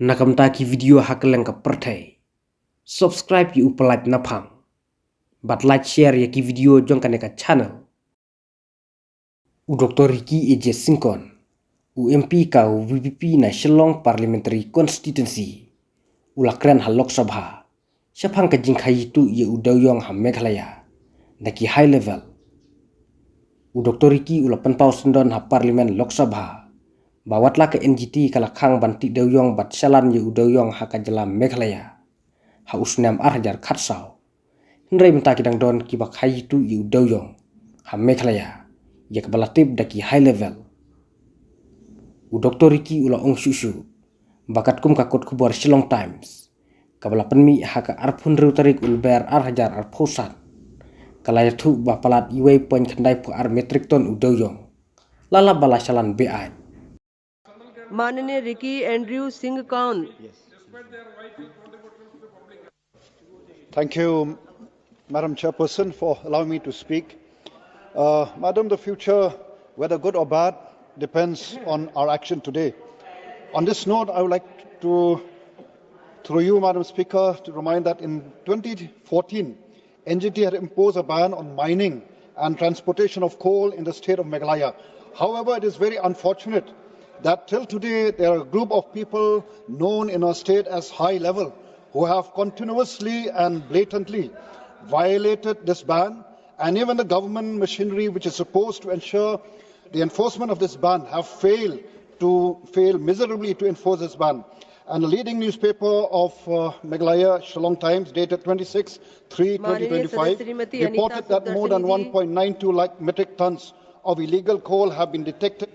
Nakamtaki video hakeleng ka pertai. Subscribe yu Pyllait Naphang. But like share ya ki video jong kaneka channel. U Dr. Ricky Eje Singkon. U MP ka u VPP na Shillong Parliamentary Constituency. Ulakren ha Lok Sabha. Siapang ka jingsalia tu ya u Dewïong Meghalaya. Naki high level. U Dr. Ricky ula pynpaw sendon ha Parlimen Lok Sabha. Bawatlah ke NGT kalakang banti Dewïong bat salan ya u Dewïong ha kajelam Meghalaya. Ha usnam arjar khatsau. Henry minta kidang don kiba Khaïi tu ya u Dewïong ha Meghalaya. Ya kebalatib daki high level. U Dr. Ricky ula ong susu. Bakat kum kakut kubar Shillong Times. Kabala penmi ha ka arpun tarik ulber arhajar arposan. Kalaya tu bapalat KIWEI poin khandai pu metrik ton u Dewïong. Lala bala salan BI. माननीय Ricky Andrew Singh कौन। Thank you, Madam Chairperson, for allowing me to speak. Madam, the future, whether good or bad, depends on our action today. On this note, I would like to, through you, Madam Speaker, to remind that in 2014, NGT had imposed a ban on mining and transportation of coal in the state of Meghalaya. However, it is very unfortunate that till today there are a group of people known in our state as high level who have continuously and blatantly violated this ban, and even the government machinery which is supposed to ensure the enforcement of this ban have failed miserably to enforce this ban. And the leading newspaper of Meghalaya, Shillong Times, dated 26/3/2025, reported that more than 1.92 lakh metric tons of illegal coal have been detected